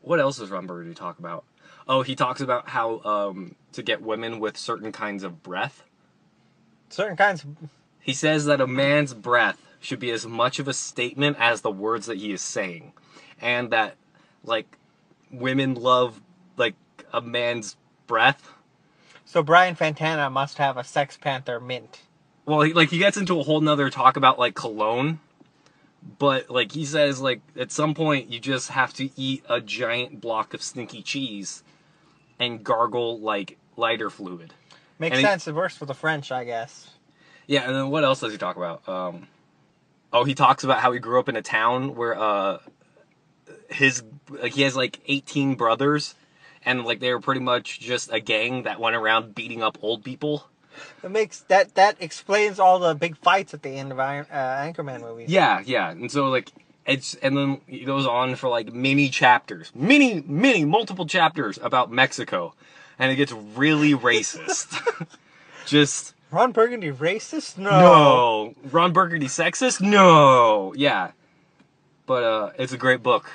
What else does Ron Burgundy talk about? Oh, he talks about how to get women with certain kinds of breath. Certain kinds of... He says that a man's breath should be as much of a statement as the words that he is saying. And that, like, women love, like, a man's breath. So Brian Fantana must have a Sex Panther mint. Well, he gets into a whole nother talk about, like, cologne. But, like, he says, like, at some point you just have to eat a giant block of stinky cheese and gargle, like, lighter fluid. Makes sense. It works for the French, I guess. Yeah, and then what else does he talk about? He talks about how he grew up in a town where he has like 18 brothers, and like they were pretty much just a gang that went around beating up old people. That explains all the big fights at the end of Anchorman movies. Yeah, and so like and then it goes on for like multiple chapters about Mexico, and it gets really racist. Just. Ron Burgundy racist? No. Ron Burgundy sexist? No. Yeah. But it's a great book.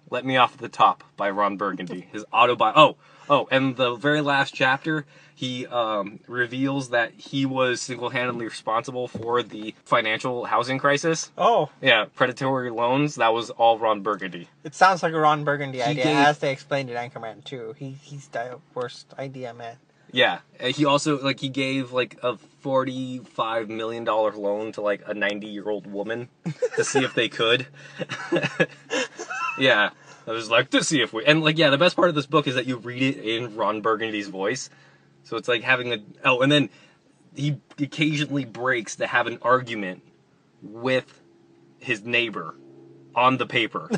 Let Me Off at the Top by Ron Burgundy. His autobiography. Oh, and the very last chapter, he reveals that he was single-handedly responsible for the financial housing crisis. Oh. Yeah, predatory loans. That was all Ron Burgundy. It sounds like a Ron Burgundy idea, as they explained in Anchorman 2. He's the worst idea man. Yeah, he also, like, he gave, like, a $45 million loan to, like, a 90-year-old woman to see if they could. Yeah, I was like, to see if we... And, like, yeah, the best part of this book is that you read it in Ron Burgundy's voice. So it's like having a... Oh, and then he occasionally breaks to have an argument with his neighbor on the paper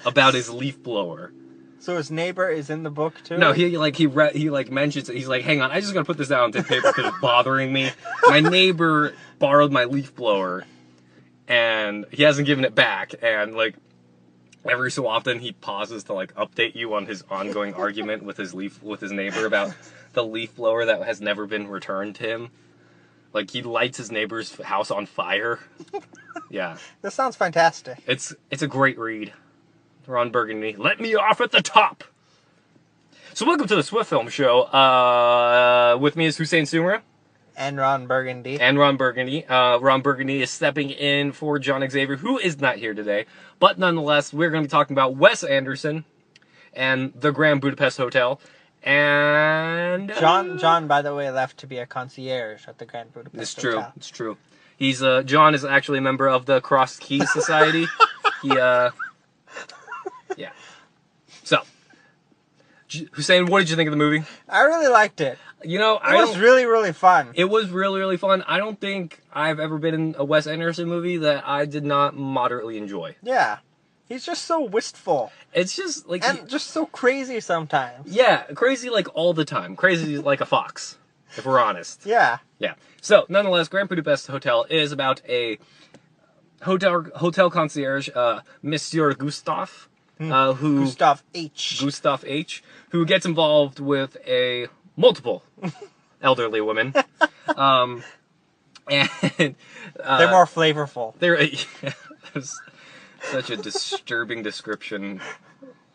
about his leaf blower. So his neighbor is in the book too? No, he mentions it. He's like, hang on, I just gotta put this down on paper because it's bothering me. My neighbor borrowed my leaf blower, and he hasn't given it back. And like, every so often he pauses to like update you on his ongoing argument with his neighbor about the leaf blower that has never been returned to him. Like, he lights his neighbor's house on fire. Yeah, this sounds fantastic. It's a great read. Ron Burgundy, Let Me Off at the Top. So welcome to the Swiftfilm Show. With me is Husain Sumra. And Ron Burgundy. Ron Burgundy is stepping in for John Xavier, who is not here today. But nonetheless, we're going to be talking about Wes Anderson and the Grand Budapest Hotel. And... John, by the way, left to be a concierge at the Grand Budapest Hotel. It's true. He's, John is actually a member of the Cross Keys Society. Yeah. So, Husain, what did you think of the movie? I really liked it. You know, it was really, really fun. It was really, really fun. I don't think I've ever been in a Wes Anderson movie that I did not moderately enjoy. Yeah. He's just so wistful. It's just like... And just so crazy sometimes. Yeah, crazy like all the time. Crazy like a fox, if we're honest. Yeah. Yeah. So, nonetheless, Grand Budapest Hotel is about a hotel concierge, Monsieur Gustav, Gustav H, who gets involved with multiple elderly women. And they're more flavorful. There's such a disturbing description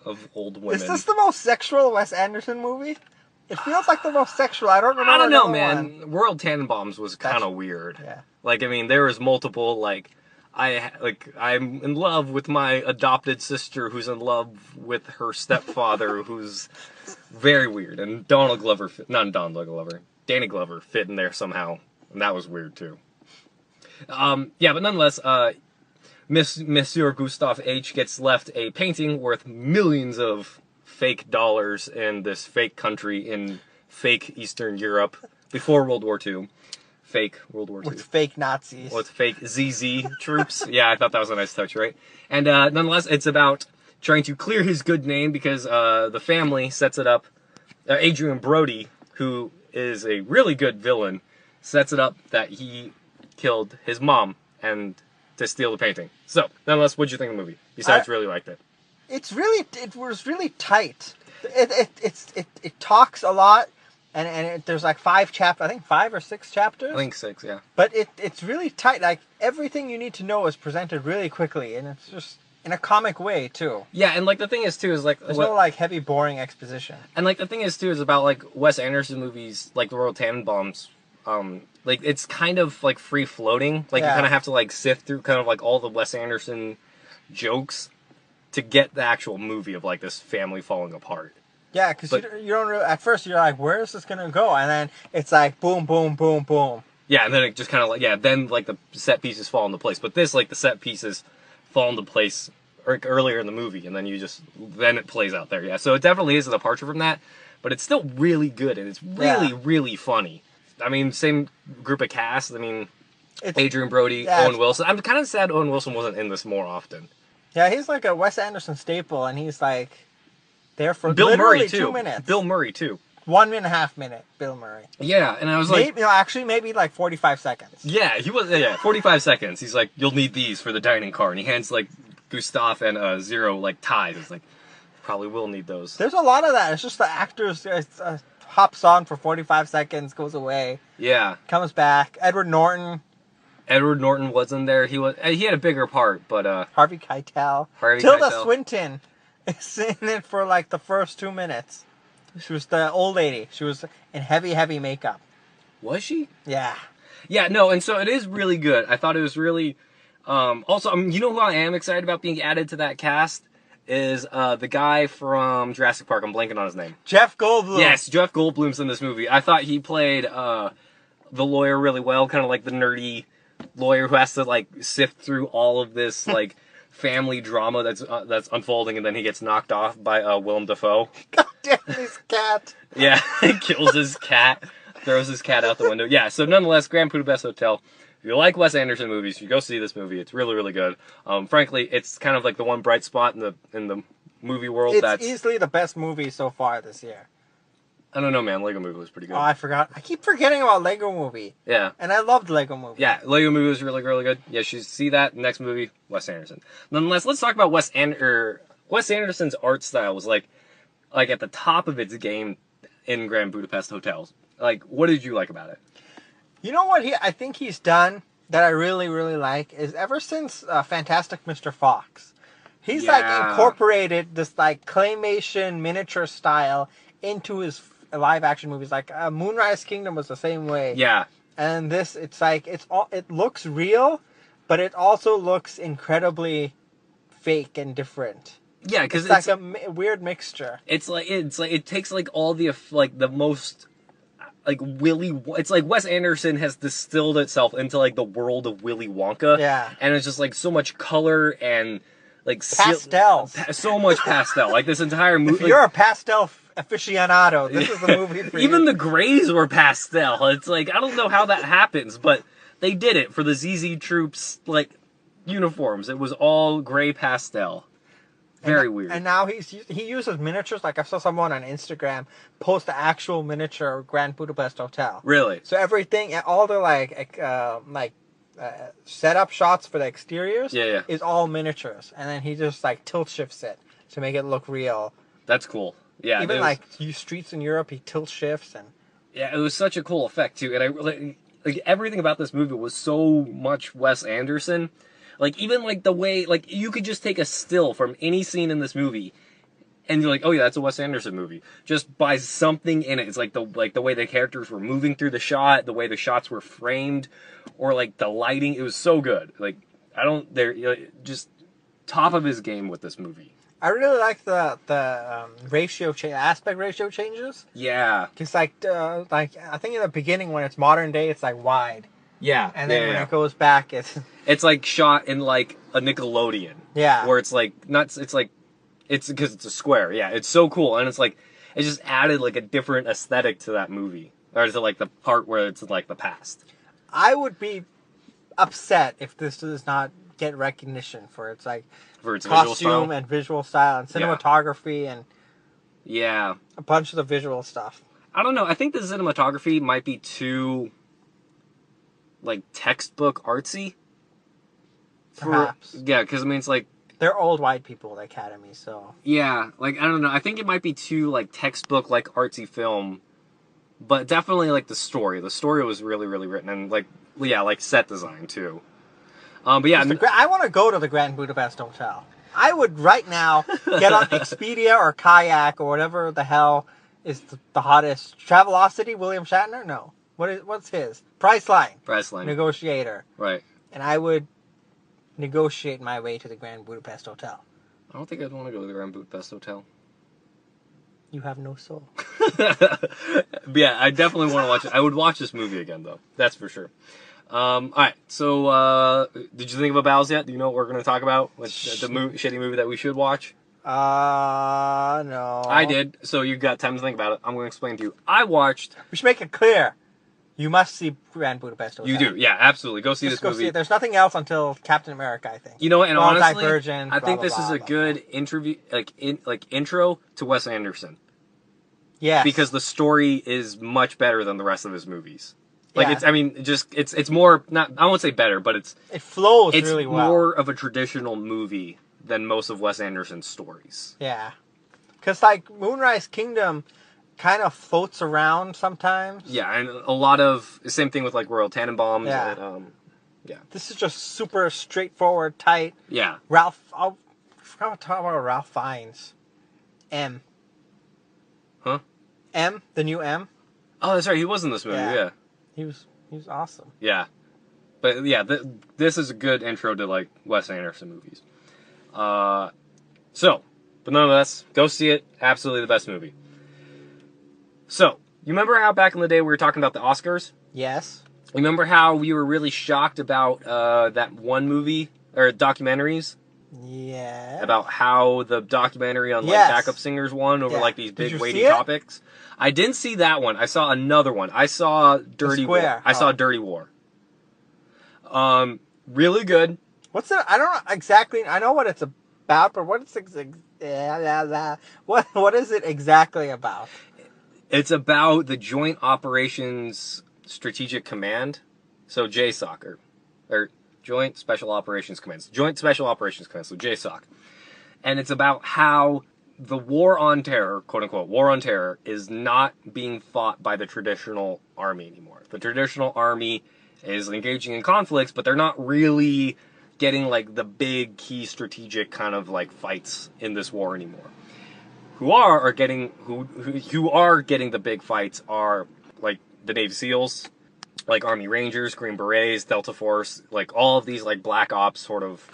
of old women. Is this the most sexual Wes Anderson movie? It feels like the most sexual. I don't remember. I don't know, man. Royal Tenenbaums was kind of weird. Yeah. Like, I mean, there was multiple, like, I'm in love with my adopted sister who's in love with her stepfather who's very weird. And Danny Glover fit in there somehow. And that was weird, too. Yeah, but nonetheless, Monsieur Gustav H. gets left a painting worth millions of fake dollars in this fake country in fake Eastern Europe before World War II. Fake World War II. With fake Nazis. With fake ZZ troops. Yeah, I thought that was a nice touch, right? And nonetheless, it's about trying to clear his good name because the family sets it up. Adrian Brody, who is a really good villain, sets it up that he killed his mom and to steal the painting. So, nonetheless, what'd you think of the movie? Besides, really liked it. It was really tight. It talks a lot. And there's like 5 chapters, I think 5 or 6 chapters. I think 6, yeah. But it's really tight. Like, everything you need to know is presented really quickly, and it's just in a comic way too. Yeah, and like the thing is too is like There's no like heavy, boring exposition. and like the thing is too is about like Wes Anderson movies, like the Royal Tenenbaums. Like it's kind of like free floating. Like you kind of have to like sift through kind of like all the Wes Anderson jokes to get the actual movie of like this family falling apart. Yeah, because you don't really, at first you're like, where is this gonna go? And then it's like boom, boom, boom, boom. Yeah, and then it just kind of like then like the set pieces fall into place. But this like the set pieces fall into place earlier in the movie, and then then it plays out there. Yeah, so it definitely is a departure from that, but it's still really good and it's really really funny. I mean, same group of cast. I mean, Adrian Brody, Owen Wilson. I'm kind of sad Owen Wilson wasn't in this more often. Yeah, he's like a Wes Anderson staple, and he's like there for Bill literally Murray too. 2 minutes. Bill Murray too. 1.5 minute Bill Murray. Yeah, and I was like, maybe like 45 seconds. Yeah, he was. Yeah, 45 seconds. He's like, you'll need these for the dining car, and he hands like Gustav and Zero like ties. It's like, probably will need those. There's a lot of that. It's just the actors hops on for 45 seconds, goes away. Yeah, comes back. Edward Norton was in there. He had a bigger part, but Harvey Keitel. Tilda Swinton is in it for like the first 2 minutes. She was the old lady. She was in heavy makeup. Was she? Yeah. Yeah, no, and so it is really good. I thought it was really also, you know who I am excited about being added to that cast is the guy from Jurassic Park. I'm blanking on his name. Jeff Goldblum. Yes, Jeff Goldblum's in this movie. I thought he played the lawyer really well, kind of like the nerdy lawyer who has to like sift through all of this like family drama that's unfolding, and then he gets knocked off by Willem Dafoe. God damn his cat. Yeah, he kills his cat, throws his cat out the window. Yeah, so nonetheless, Grand Budapest Hotel. If you like Wes Anderson movies, you go see this movie. It's really, really good. Frankly, it's kind of like the one bright spot in the movie world. It's easily the best movie so far this year. I don't know, man. Lego Movie was pretty good. Oh, I forgot. I keep forgetting about Lego Movie. Yeah. And I loved Lego Movie. Yeah, Lego Movie was really, really good. Yeah, you see that. Next movie, Wes Anderson. Nonetheless, let's talk about Wes Anderson's art style was like at the top of its game in Grand Budapest Hotel. Like, what did you like about it? You know what I think he's done that I really, really like is ever since Fantastic Mr. Fox, he's like incorporated this like claymation miniature style into his live action movies. Like Moonrise Kingdom was the same way. Yeah. And this, it's like it looks real, but it also looks incredibly fake and different. Yeah, because it's like a weird mixture. It's like it takes like all the like the most like it's like Wes Anderson has distilled itself into like the world of Willy Wonka. Yeah. And it's just like so much color and like pastels. So much pastel. Like this entire movie. If you're a pastel aficionado, this is the movie for you. Even the grays were pastel. It's like I don't know how that happens, but they did it for the ZZ Troops like uniforms. It was all gray pastel. Very weird. And now he uses miniatures. Like I saw someone on Instagram post the actual miniature of Grand Budapest Hotel. Really? So everything, all the setup shots for the exteriors, is all miniatures, and then he just like tilt shifts it to make it look real. That's cool. Yeah. Even like streets in Europe, he tilt shifts and. Yeah, it was such a cool effect too, and I like everything about this movie was so much Wes Anderson. Like, even, like, the way, like, you could just take a still from any scene in this movie, and you're like, oh, yeah, that's a Wes Anderson movie. Just by something in it. It's like the way the characters were moving through the shot, the way the shots were framed, or, like, the lighting. It was so good. Like, just top of his game with this movie. I really like the aspect ratio changes. Yeah. Because, like, I think in the beginning when it's modern day, it's, like, wide. Yeah. And then when it goes back, it's like shot in like a Nickelodeon. Yeah. Where it's like it's because it's a square. Yeah, it's so cool, and it's like it just added like a different aesthetic to that movie, or to like the part where it's like the past. I would be upset if this does not get recognition for its costume and visual style and cinematography and a bunch of the visual stuff. I don't know. I think the cinematography might be too like textbook artsy. Perhaps. Yeah, because I mean it's like they're old white people, the Academy, so yeah, like I don't know. I think it might be too like textbook like artsy film, but definitely like the story. The story was really really written and like set design too. But yeah, I want to go to the Grand Budapest Hotel. I would right now get on Expedia or Kayak or whatever the hell is the hottest. Travelocity, William Shatner? No. What's his? Priceline. Priceline. Negotiator. Right. And I would negotiate my way to the Grand Budapest Hotel. I don't think I'd want to go to the Grand Budapest Hotel. You have no soul. Yeah, I definitely want to watch it. I would watch this movie again, though. That's for sure. All right, so did you think of a Bowels yet? Do you know what we're going to talk about? Like the shitty movie that we should watch? No. I did, so you got time to think about it. I'm going to explain to you. I watched... We should make it clear. You must see Grand Budapest Hotel. You do, yeah, absolutely. Go see this movie. See it. There's nothing else until Captain America, I think. You know, and honestly, Divergent, I think this is a good intro to Wes Anderson. Yeah. Because the story is much better than the rest of his movies. Like Yeah. it's more not. I won't say better, but it flows really well. It's more of a traditional movie than most of Wes Anderson's stories. Yeah, because like Moonrise Kingdom kind of floats around sometimes. Yeah, and a lot of same thing with like Royal Tenenbaums. Yeah. And, yeah. This is just super straightforward, tight. Yeah. I forgot to talk about Ralph Fiennes. M. Huh? M, the new M. Oh, that's right. He was in this movie. Yeah. He was awesome. Yeah. But yeah, this is a good intro to like Wes Anderson movies. But nonetheless, go see it. Absolutely the best movie. So, you remember how back in the day we were talking about the Oscars? Yes. Remember how we were really shocked about that one movie, or documentaries? Yeah. About how the documentary on like backup singers won over like these big weighty topics? I didn't see that one. I saw another one. I saw Dirty War. I saw Dirty War. Really good. What's it? I don't know exactly. I know what it's about, but what is it exactly about? It's about the Joint Operations Strategic Command, so JSOC, or Joint Special Operations Command, so JSOC, and it's about how the war on terror, quote unquote, war on terror, is not being fought by the traditional army anymore. The traditional army is engaging in conflicts, but they're not really getting like the big key strategic kind of like fights in this war anymore. Who are getting the big fights are like the Navy SEALs, like Army Rangers, Green Berets, Delta Force, like all of these like black ops sort of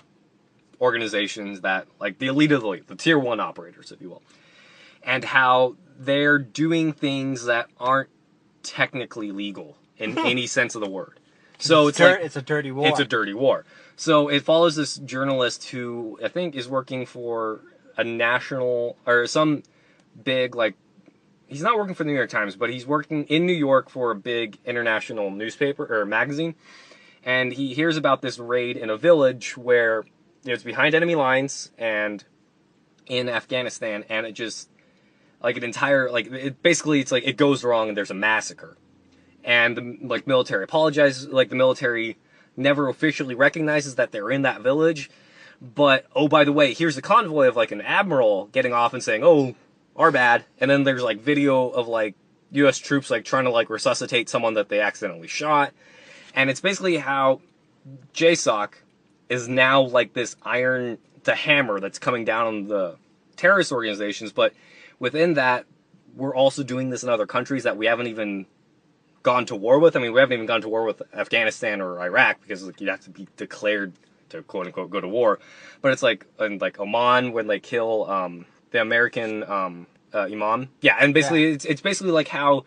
organizations that like the elite of the elite, the tier 1 operators, if you will, and how they're doing things that aren't technically legal in any sense of the word. So it's a dirty war. It's a dirty war. So it follows this journalist who I think is working for a national or some big, like, he's not working for the New York Times, but he's working in New York for a big international newspaper or magazine. And he hears about this raid in a village where it's behind enemy lines and in Afghanistan, and it just like an entire it's like it goes wrong and there's a massacre. And the military apologizes, the military never officially recognizes that they're in that village. But, oh, by the way, here's a convoy of, an admiral getting off and saying, oh, our bad. And then there's, video of, U.S. troops, trying to, resuscitate someone that they accidentally shot. And it's basically how JSOC is now, this iron to hammer that's coming down on the terrorist organizations. But within that, we're also doing this in other countries that we haven't even gone to war with. I mean, we haven't even gone to war with Afghanistan or Iraq because, you'd have to be declared to quote-unquote go to war. But it's in Oman when they kill the American imam. Yeah, and basically it's basically how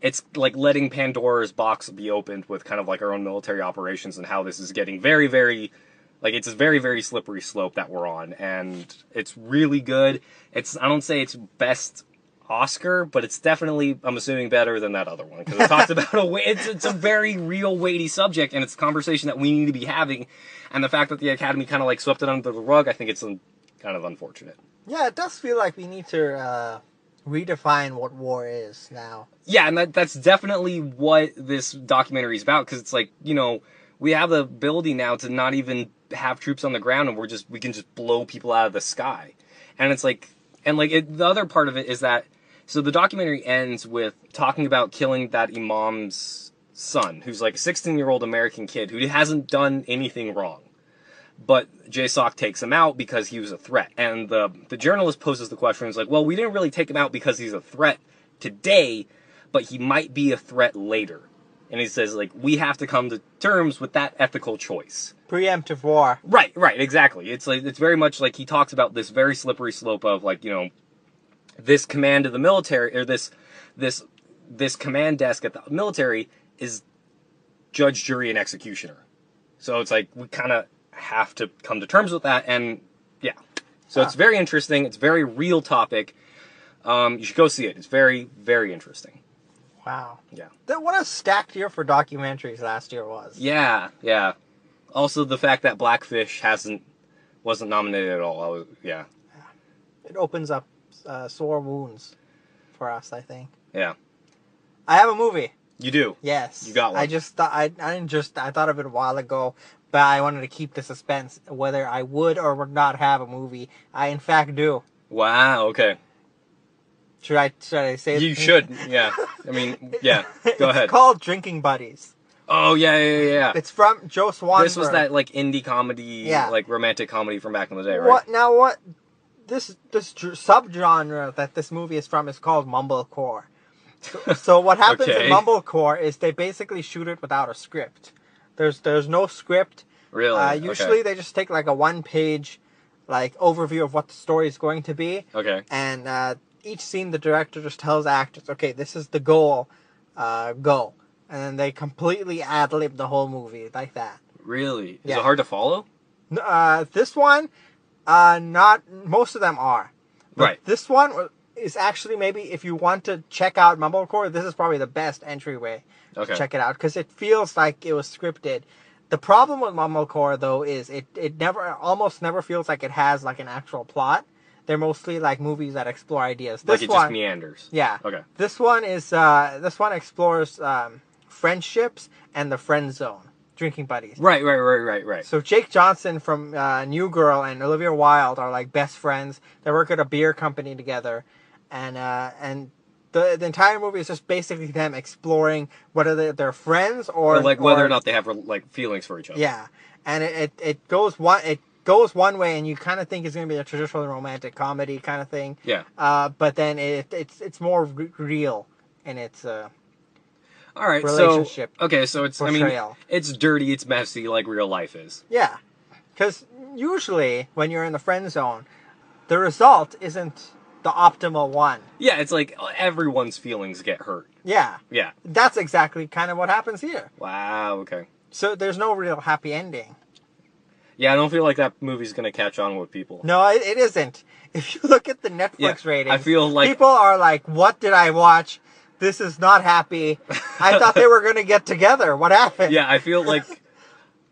it's letting Pandora's box be opened with kind of our own military operations, and how this is getting very, very it's a very, very slippery slope that we're on. And it's really good. I don't say it's best Oscar, but it's definitely, I'm assuming, better than that other one, because it talks about it's a very real weighty subject, and it's a conversation that we need to be having. And the fact that the Academy kind of swept it under the rug, I think it's kind of unfortunate. Yeah, it does feel like we need to redefine what war is now. Yeah, and that's definitely what this documentary is about, because it's we have the ability now to not even have troops on the ground, and we can just blow people out of the sky. And it's the other part of it is that, so the documentary ends with talking about killing that imam's son, who's a 16-year-old American kid who hasn't done anything wrong. But Jae-sok takes him out because he was a threat. And the journalist poses the question, is like, well, we didn't really take him out because he's a threat today, but he might be a threat later. And he says, like, we have to come to terms with that ethical choice. Preemptive war. Right, exactly. It's like, it's very much like he talks about this very slippery slope of, like, you know, this command of the military, or this command desk at the military is judge, jury, and executioner. So it's like, we kind of have to come to terms with that, and yeah. So it's very interesting. It's a very real topic. You should go see it. It's very, very interesting. Wow. Yeah. What a stacked year for documentaries last year was. Yeah. Also, the fact that Blackfish wasn't nominated at all. Yeah. It opens up sore wounds for us, I think. Yeah. I have a movie. You do? Yes. You got one. I just thought I thought of it a while ago, but I wanted to keep the suspense whether I would or would not have a movie. I in fact do. Wow. Okay. Should I say it? You should. Yeah. I mean, yeah. Go ahead. It's called Drinking Buddies. Oh yeah. It's from Joe Swanberg. This was that like indie comedy, like romantic comedy from back in the day, right? What this subgenre that this movie is from is called mumblecore. So what happens in mumblecore is they basically shoot it without a script. There's no script. Really? Usually they just take like a 1-page like overview of what the story is going to be. Okay. And each scene the director just tells actors, okay, this is the goal, go. And then they completely ad-lib the whole movie like that. Really? Is it hard to follow? This one, not most of them are. But right. This one is actually, maybe if you want to check out mumblecore, this is probably the best entryway to check it out, because it feels like it was scripted. The problem with mumblecore though is it almost never feels like it has like an actual plot. They're mostly like movies that explore ideas. This like it just meanders. Yeah. Okay. This one explores friendships and the friend zone. Drinking Buddies. Right. So Jake Johnson from New Girl and Olivia Wilde are like best friends. They work at a beer company together, and the entire movie is just basically them exploring whether they're friends or like whether or not they have like feelings for each other. Yeah, and it goes one way, and you kind of think it's going to be a traditional romantic comedy kind of thing. Yeah. But then it's more real in its all right, relationship. So it's portrayal. I mean, it's dirty, it's messy, like real life is. Yeah, because usually when you're in the friend zone, the result isn't the optimal one. Yeah, it's like everyone's feelings get hurt. Yeah. That's exactly kind of what happens here. Wow. Okay. So there's no real happy ending. Yeah, I don't feel like that movie's gonna catch on with people. No, it isn't. If you look at the Netflix ratings, I feel like people are like, "What did I watch? This is not happy. I thought they were gonna get together. What happened?" Yeah, I feel like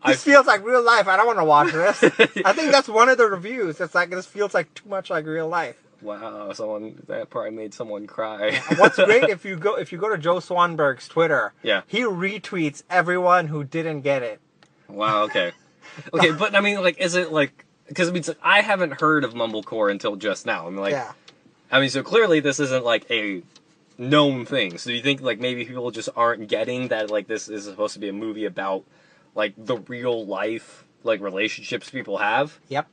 this feels like real life. I don't want to watch this. I think that's one of the reviews. It's like, this feels like too much like real life. Wow, that probably made someone cry. What's great, if you go to Joe Swanberg's Twitter, he retweets everyone who didn't get it. Wow. Okay. Okay, but I mean, like, is it like, because I mean, I haven't heard of mumblecore until just now. I mean, like, I mean, so clearly this isn't like a known thing. So do you think like maybe people just aren't getting that like this is supposed to be a movie about like the real life like relationships people have? Yep.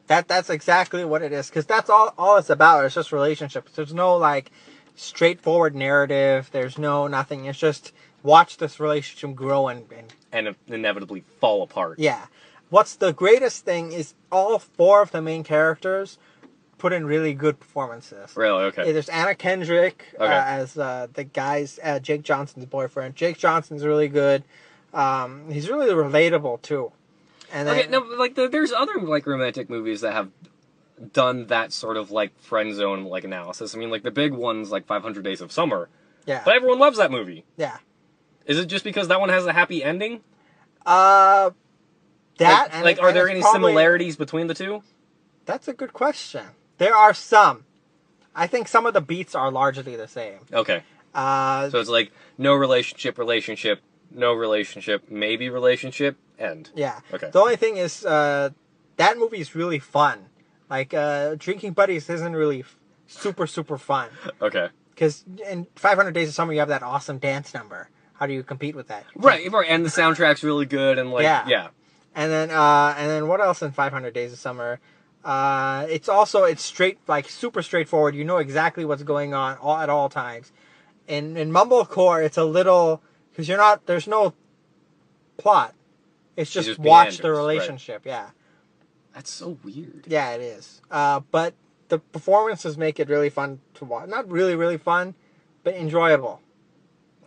That's exactly what it is, because that's all it's about. It's just relationships. There's no like straightforward narrative. There's nothing. It's just watch this relationship grow and inevitably fall apart. Yeah. What's the greatest thing is all 4 of the main characters put in really good performances. Really? Okay. There's Anna Kendrick as the guy's Jake Johnson's boyfriend. Jake Johnson's really good. He's really relatable too. And then, like there's other like romantic movies that have done that sort of like friend zone like analysis. I mean, like the big ones like 500 Days of Summer. Yeah. But everyone loves that movie. Yeah. Is it just because that one has a happy ending? Are there any similarities between the two? That's a good question. There are some. I think some of the beats are largely the same. Okay. So it's like no relationship, no relationship, maybe relationship, end. Yeah. Okay. The only thing is, that movie is really fun. Like, Drinking Buddies isn't really super fun. Okay. Because in 500 Days of Summer, you have that awesome dance number. How do you compete with that? Right, and the soundtrack's really good, and like, yeah. And then what else in 500 Days of Summer? It's straight, like super straightforward. You know exactly what's going on at all times. In Mumblecore, it's a little, because there's no plot. It's just watch the relationship. Right. Yeah. That's so weird. Yeah, it is. But the performances make it really fun to watch. Not really, really fun, but enjoyable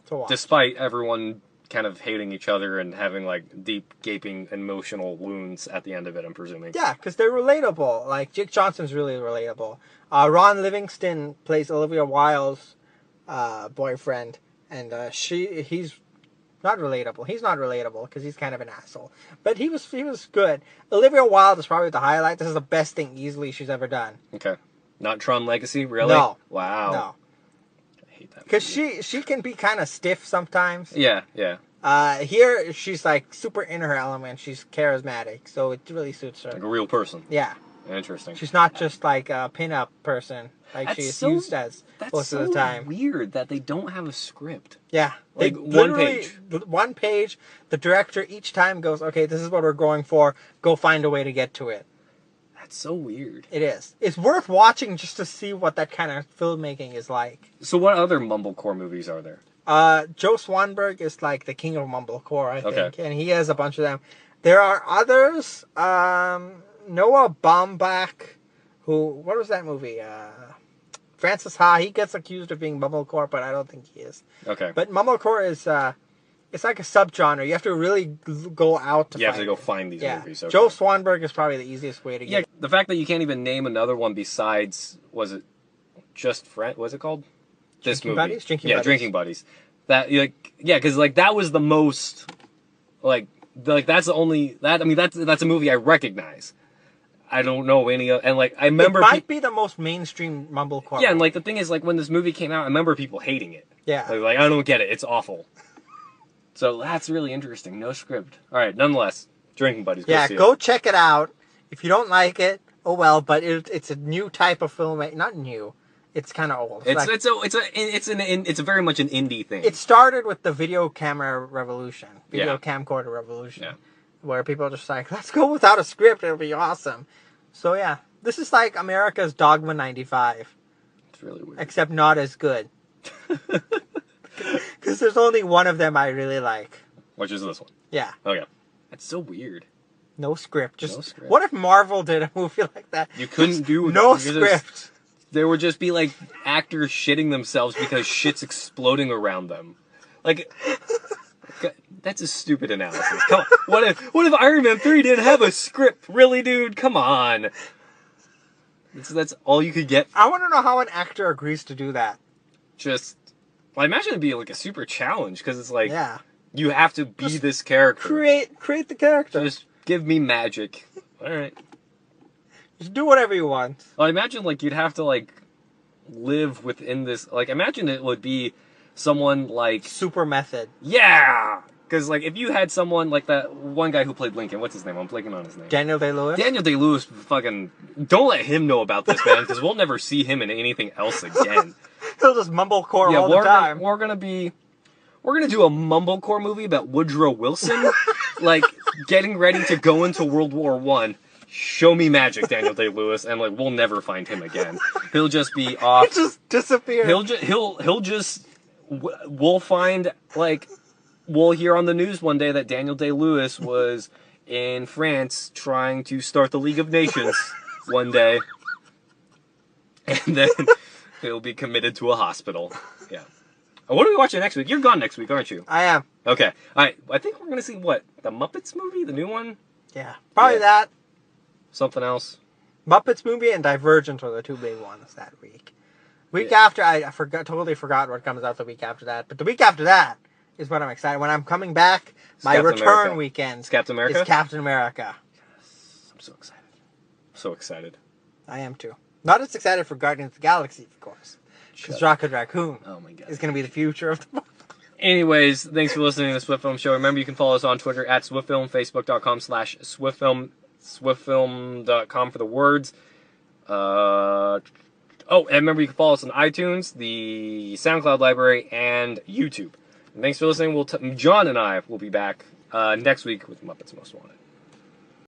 to watch. Despite everyone kind of hating each other and having like deep, gaping, emotional wounds at the end of it, I'm presuming. Yeah, because they're relatable. Like, Jake Johnson's really relatable. Ron Livingston plays Olivia Wilde's boyfriend, and he's not relatable. He's not relatable because he's kind of an asshole. But he was good. Olivia Wilde is probably the highlight. This is the best thing easily she's ever done. Okay. Not Tron Legacy, really? No. Wow. No. I hate that. Because she can be kind of stiff sometimes. Yeah, yeah. Here, she's like super in her element. She's charismatic, so it really suits her. Like a real person. Yeah. Interesting. She's not just like a pin-up person like she's used as most of the time. That's so weird that they don't have a script. Yeah. Like one page. One page. The director each time goes, okay, this is what we're going for. Go find a way to get to it. That's so weird. It is. It's worth watching just to see what that kind of filmmaking is like. So what other Mumblecore movies are there? Joe Swanberg is like the king of Mumblecore, I think. And he has a bunch of them. There are others. Noah Baumbach, what was that movie? Francis Ha, he gets accused of being Mumblecore, but I don't think he is. Okay. But Mumblecore is, it's like a subgenre. You have to really go out to find it. You have to go find these movies. Okay. Joe Swanberg is probably the easiest way to get. Yeah, the fact that you can't even name another one besides, was it just Friend? What's it called? This movie. Buddies? Drinking Buddies. Drinking Buddies. That, like, yeah, because like that was the most, like that's the only that's a movie I recognize. I don't know any of, and like I remember it might be the most mainstream Mumblecore. Yeah, and like the thing is, like when this movie came out, I remember people hating it. Yeah, like I don't get it. It's awful. So that's really interesting. No script. All right. Nonetheless, Drinking Buddies. Go check it out. If you don't like it, oh well. But it's a new type of film. Not new. It's kind of old. It's very much an indie thing. It started with the video camera revolution, camcorder revolution, where people are just like, let's go without a script. It'll be awesome. So yeah, this is like America's Dogma 95. It's really weird. Except not as good. Because there's only one of them I really like. Which is this one. Yeah. Okay. That's so weird. No script. No script. What if Marvel did a movie like that? You couldn't do no script. There would just be like actors shitting themselves because shit's exploding around them. Like, that's a stupid analysis. Come on. What if Iron Man 3 didn't have a script? Really, dude? Come on. That's all you could get. I want to know how an actor agrees to do that. I imagine it'd be like a super challenge because it's like, you have to be this character. Create the character. Just give me magic. All right. Just do whatever you want. Well, I imagine like you'd have to like live within this. Like, imagine it would be someone like super method. Yeah, because like if you had someone like that one guy who played Lincoln, what's his name? I'm blanking on his name. Daniel Day-Lewis. Daniel Day-Lewis, fucking don't let him know about this, man, because we'll never see him in anything else again. He'll just mumblecore all the time. We're gonna do a mumblecore movie about Woodrow Wilson, like getting ready to go into World War I. Show me magic, Daniel Day-Lewis, and like we'll never find him again. He'll just be off. He'll just disappear. We'll find like we'll hear on the news one day that Daniel Day-Lewis was in France trying to start the League of Nations one day, and then he'll be committed to a hospital. Yeah. What are we watching next week? You're gone next week, aren't you? I am. Okay. All right. I think we're gonna see what, the Muppets movie, the new one. Yeah, probably that. Something else. Muppets movie and Divergent are the two big ones that week. Week after, I totally forgot what comes out the week after that. But the week after that is what I'm excited. When I'm coming back, my return weekend is Captain America. Yes. I'm so excited. So excited. I am too. Not as excited for Guardians of the Galaxy, of course. Because Rocket Raccoon is going to be the future of the Anyways, thanks for listening to the Swiftfilm Show. Remember, you can follow us on Twitter at Swiftfilm, Facebook.com/Swiftfilm, Swiftfilm.com for the words. And remember, you can follow us on iTunes, the SoundCloud library, and YouTube. And thanks for listening. John and I will be back next week with Muppets Most Wanted.